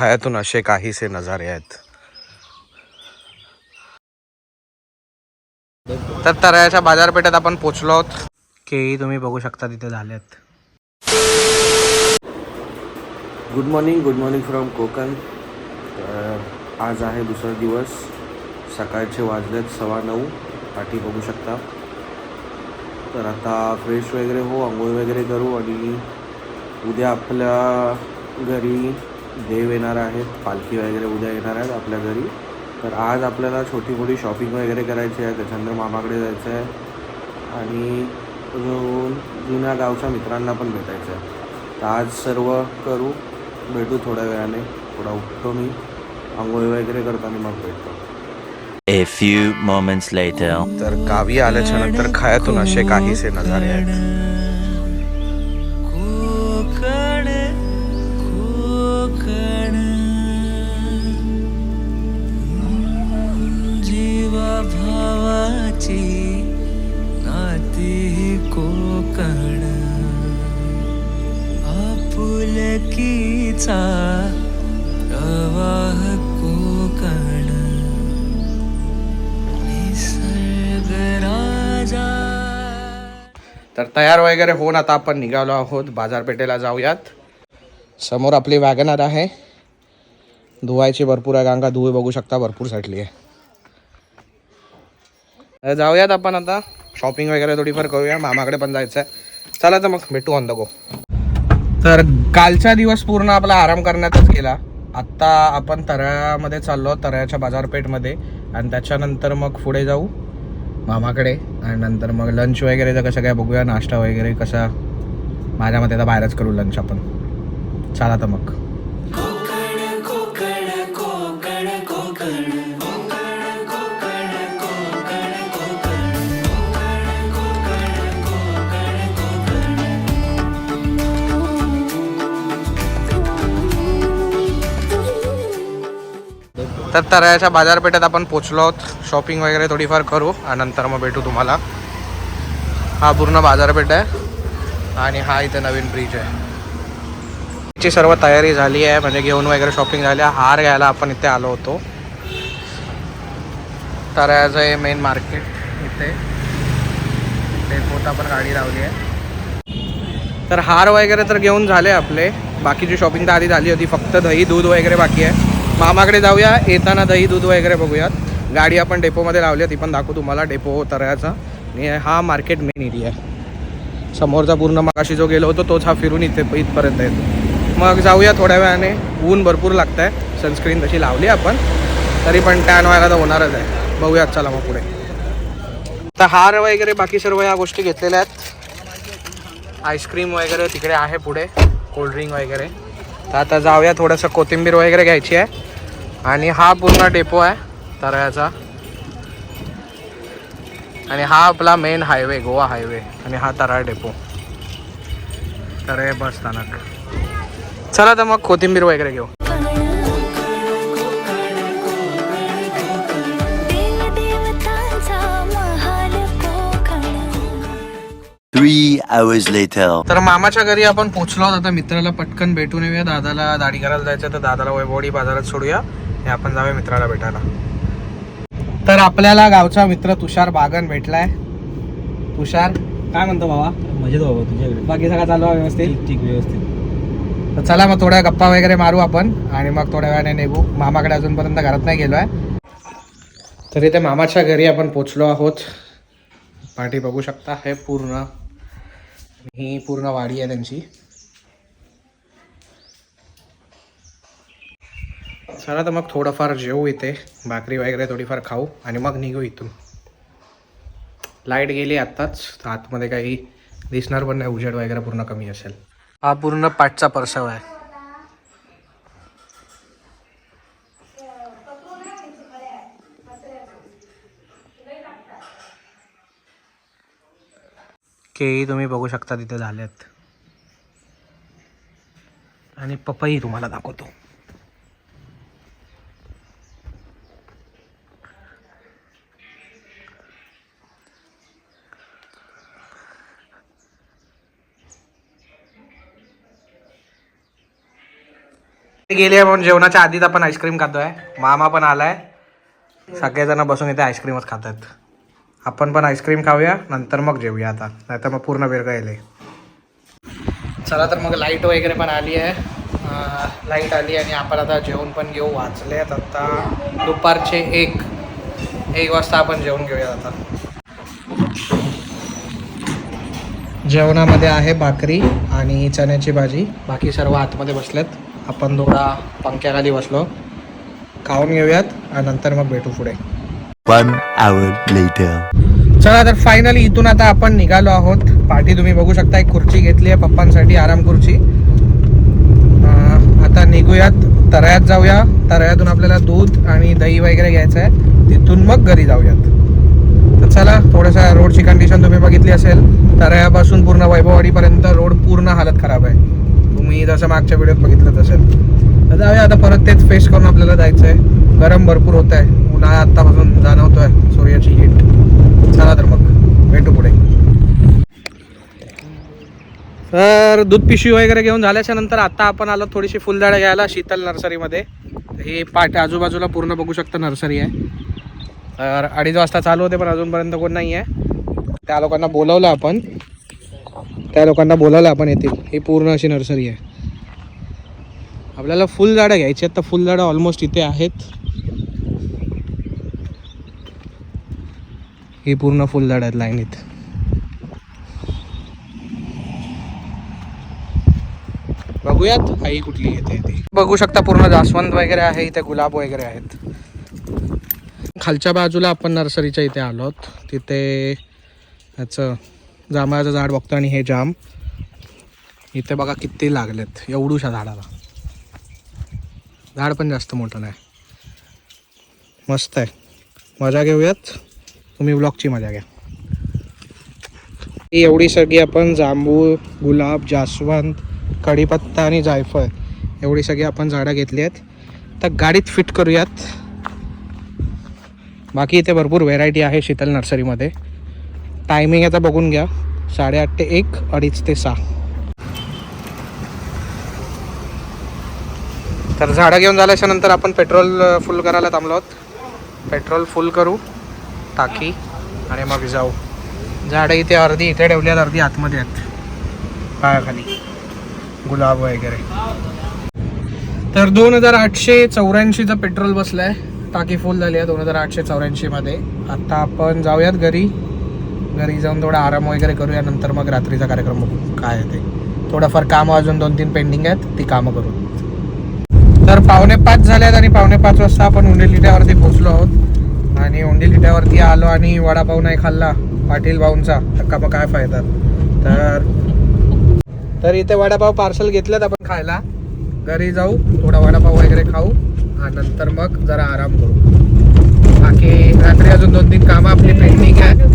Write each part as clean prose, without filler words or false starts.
खायातून असे काहीसे नजारे आहेत. तर तरायाच्या बाजारपेठेत आपण पोचलो आहोत. केळी तुम्ही बघू शकता तिथे झाल्यात. Good morning from Konkan. आज आहे दुसरा दिवस. सकाळचे वाजलेत 9:15. पाठी बघू शकता. तर आता फ्रेश वगैरे हो, आंघोळ वगैरे करू आणि उद्या आपल्या घरी देव येणार आहेत. पालखी वगैरे उद्या येणार आहेत आपल्या घरी. तर आज आपल्याला छोटी मोठी शॉपिंग वगैरे करायची आहे. त्याच्यानंतर मामाकडे जायचं आहे आणि जुन्या गावच्या मित्रांना पण भेटायचं आहे. तर आज सर्व करू, भेटू थोड्या वेळाने. थोडा उठतो मी, आंघोळ वगैरे करतो आणि मग भेटतो. A few moments later. तर गावी आल्याच्या नंतर खायातून असे काहीसे नजारे आहेत. जीवा भावाची नाती कोकण, आपुलकीचा प्रवाह कोकण, निसर्ग राजा. तर तयार वगैरे होऊन आता आपण निघालो आहोत. बाजारपेठेला जाऊयात. समोर आपली वॅगनर आहे. धुवायची भरपूर आहे, गंगा धुवे बघू शकता भरपूर साठली आहे. जाऊयात आपण आता. शॉपिंग वगैरे थोडीफार करूया. मामाकडे पण जायचं आहे. चला तर मग भेटू ऑन द गो. तर कालचा दिवस पूर्ण आपला आराम करण्यातच गेला. आत्ता आपण तरायामध्ये चाललो, तरायाच्या बाजारपेठमध्ये. आणि त्याच्यानंतर मग पुढे जाऊ मामाकडे. आणि नंतर मग लंच वगैरेचं कसं काय बघूया. नाश्ता वगैरे कसा, माझ्या मते तर बाहेरच करू लंच आपण. चला तर मग. तर तरायाच्या बाजारपेठेत आपण पोचलो आहोत. शॉपिंग वगैरे थोडीफार करू आणि नंतर मग भेटू तुम्हाला. हा पूर्ण बाजारपेठ आहे आणि हा इथे नवीन ब्रिज आहे. ची सर्व तयारी झाली आहे, म्हणजे घेऊन वगैरे शॉपिंग झाली आहे. हार घ्यायला आपण इथे आलो होतो. तरायाचं हे मेन मार्केट इथे डेपोत आपण गाडी लावली आहे. तर हार वगैरे तर घेऊन झाले आपले. बाकीची शॉपिंग तर आधी झाली होती. फक्त दही दूध वगैरे बाकी आहे. मामाकडे जाऊया, येताना दही दूध वगैरे बघूयात. गाडी आपण डेपोमध्ये लावली आहे, ती पण दाखवू तुम्हाला. डेपो तरायाचा आणि हा मार्केट मेन एरिया आहे. समोरचा पूर्ण मगाशी जो गेलो होतो तोच हा फिरून इथपर्यंत येतो. मग जाऊया थोड्या वेळाने. ऊन भरपूर लागत आहे. सनस्क्रीन तशी लावली आपण, तरी पण टॅन व्हायला तर होणारच आहे. बघूयात चला मग पुढे. तर हार वगैरे बाकी सर्व या गोष्टी घेतलेल्या आहेत. आईस्क्रीम वगैरे तिकडे आहे पुढे, कोल्ड्रिंक वगैरे. तर आता जाऊया. थोडंसं कोथिंबीर वगैरे घ्यायची आहे. आणि हा पूर्ण डेपो आहे तरायाचा. आणि हा आपला मेन हायवे, गोवा हायवे. आणि हा तराया डेपो, तराया बस स्थानक. चला तर मग कोथिंबीर वगैरे घेऊ. 3 hours later. तर मामाच्या घरी आपण पोचलो आहोत. आता मित्राला पटकन भेटून येऊया. दादाला दाढी करायला जायचं, तर दादाला वैभववाडी बाजारात सोडूया आणि आपण जाऊया मित्राला भेटायला. तर आपल्याला गावचा मित्र तुषार बागन भेटलाय. तुषार, काय म्हणतो बाबा? मजेत बाबा, तुझ्याकडे बाकी सगळं चालू आहे व्यवस्थित? ठीक व्यवस्थित. तर चला मग थोड्या गप्पा वगैरे मारू आपण आणि मग थोड्या वेळाने निघू. मामाकडे अजूनपर्यंत घरात नाही गेलो आहे. तर इथे मामाच्या घरी आपण पोचलो आहोत. पाठी बघू शकता. हे पूर्ण, ही पूर्ण वाडी आहे त्यांची. चला तर मग थोडंफार जेवू इथे, भाकरी वगैरे थोडीफार खाऊ आणि मग निघू इथून. लाईट गेली आत्ताच, तर आतमध्ये काही दिसणार पण नाही. उजेड वगैरे पूर्ण कमी असेल. हा पूर्ण पाठचा परसव आहे. केळी तुम्ही बघू शकता तिथे झाल्यात. आणि पपई तुम्हाला दाखवतो. गेली म्हणून जेवणाच्या आधीच आपण आईस्क्रीम खातोय. मामा पण आलाय. सगळेजण बसून इथे आईस्क्रीमच खातात. आपण पण आईस्क्रीम खाऊया नंतर मग जेवूया आता, नाहीतर मग पूर्ण वेळ येईल. चला तर मग लाईट वगैरे पण आली आहे. लाईट आली आणि आपण आता जेवण पण घेऊ. वाचलेत आता दुपारचे 1 वाजता आपण जेवण घेऊया आता. जेवणामध्ये आहे भाकरी आणि चण्याची भाजी. बाकी सर्व आतमध्ये बसलेत. आपण थोडा पंख्याखाली बसलो. खाऊन घेऊयात आणि नंतर मग भेटू पुढे. 1 hour later. चला तर फायनली इथून आता आपण निघालो आहोत. पाठी तुम्ही बघू शकता एक खुर्ची घेतली आहे पप्पांसाठी, आराम खुर्ची. आता निघूयात, तरायात जाऊया. तरायातून आपल्याला दूध आणि दही वगैरे घ्यायचं आहे. तिथून मग घरी जाऊयात. तर चला, थोडंसं रोडची कंडिशन तुम्ही बघितली असेल. तरायापासून पूर्ण वैभववाडीपर्यंत रोड पूर्ण हालत खराब आहे. तुम्ही जसं मागच्या व्हिडिओत बघितलं असेल. तर जाऊया आता, परत तेच फेस करून आपल्याला जायचं आहे. गरम भरपूर होत आहे. उन्हाळा आत्तापासून जाणवतोय, सूर्याची हीट. चला तर मग भेटू पुढे. तर दूध पिशवी वगैरे घेऊन झाल्याच्या नंतर आता आपण आलो थोडीशी फुलझाडं घ्यायला शीतल नर्सरीमध्ये. ही पाठ आजूबाजूला पूर्ण बघू शकता नर्सरी आहे. तर 2:30 वाजता चालू होते पण अजूनपर्यंत कोण नाही आहे. त्या लोकांना बोलवलं आपण, येतील. ही पूर्ण अशी नर्सरी आहे. आपल्याला फुलझाडं घ्यायची आहेत. तर फुलझाडं ऑलमोस्ट इथे आहेत. ही पूर्ण फुलझाडं आहेत लाईनीत. बघूयात आई कुठली येते ती. बघू शकता पूर्ण जास्वंद वगैरे आहे इथे, गुलाब वगैरे आहेत. खालच्या बाजूला आपण नर्सरीच्या इथे आलोत. तिथे ह्याचं जांभळाचं झाड बघतो आणि हे जाम इथे बघा किती लागलेत एवढूशा झाडाला. झाड पण जास्त मोठं नाही. मस्त आहे, मजा घेऊयात. तुम्ही ब्लॉगची मजा घ्या. एवढी सगळी आपण जांभूळ, गुलाब, जास्वंद, कढीपत्ता आणि जायफळ एवढी सगळी आपण झाडं घेतली आहेत. तर गाडीत फिट करूयात. बाकी इथे भरपूर व्हेरायटी आहे शीतल नर्सरीमध्ये. टायमिंग आता बघून घ्या, 8:30 ते 1, 2:30 ते 6. तर झाडं घेऊन झाल्याच्या नंतर आपण पेट्रोल फुल करायला थांबलो आहोत. पेट्रोल फुल करू टाकी आणि मग जाऊ. झाडं इथे अर्धी इथे ठेवली आहेत, अर्धी आतमध्ये आहेत पायाखाली, गुलाब वगैरे. तर 2884चं पेट्रोल बसलं आहे. टाकी फुल झाली आहे 2884 मध्ये. आता आपण जाऊयात घरी जाऊन थोडा आराम वगैरे करूया. नंतर मग रात्रीचा कार्यक्रम बघू काय आहे ते. थोडंफार कामं अजून 2-3 पेंडिंग आहेत, ती कामं करू. तर 4:45 झाले आहेत आणि 4:45 वाजता आपण उंडी लिट्यावरती पोहोचलो आहोत. आणि उंडी लिट्यावरती आलो आणि वडापाव नाही खाल्ला पाटील भाऊंचा, तर मग काय फायदा. तर इथे वडापाव पार्सल घेतलेत आपण खायला. घरी जाऊ, थोडा वडापाव वगैरे खाऊ आणि नंतर मग जरा आराम करू. बाकी रात्री अजून 2-3 कामं आपली पेंडिंग आहे.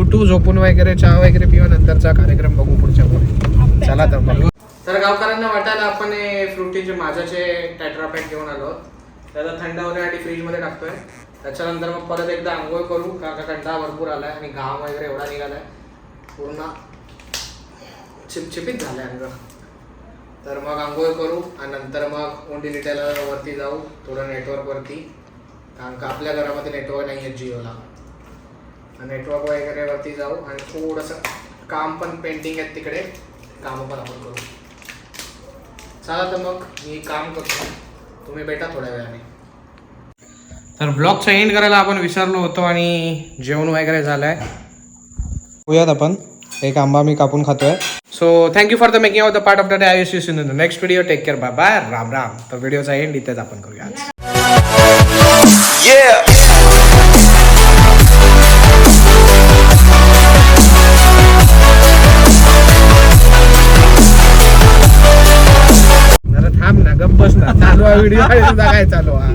उठू, झोपून वगैरे चहा वगैरे पिऊ, नंतरचा कार्यक्रम बघू पुढच्या पुढे. चला तर मग. तर गावकऱ्यांना वाटायला आपण फ्रुटीचे माझ्याचे टेट्रापॅक घेऊन आलो. त्याला थंड होण्यासाठी फ्रीजमध्ये टाकतोय. त्याच्यानंतर मग परत एकदा आंघोळ करू, का कंटाळा भरपूर आलाय आणि घाम वगैरे एवढा निघालाय, पूर्ण चिपचिपीत झालंय अंग. तर मग आंघोळ करू आणि नंतर मग उंडी लिट्याला वरती जाऊ, थोडं नेटवर्कवरती. कारण का आपल्या घरामध्ये नेटवर्क नाही आहे जिओला. नेटवर्क वगैरे वरती जाऊ आणि थोडंसं काम पण पेंडिंग आहेत तिकडे, कामं पण आपण करू. चला तर मग मी काम करतो, तुम्ही भेटा थोड्या वेळाने. तर ब्लॉगचा एंड करायला आपण विसरलो होतो आणि जेवण वगैरे झालंय. होऊयात आपण. एक आंबा मी कापून खातोय. So thank you for the making of the part of the day. I will see you in the next video. Take care, bye bye, Ram Ram. तर व्हिडिओचा एंड इथेच आपण करूया. थांब ना, गप्प बस ना. चालू हा व्हिडिओ, काय चालू हा.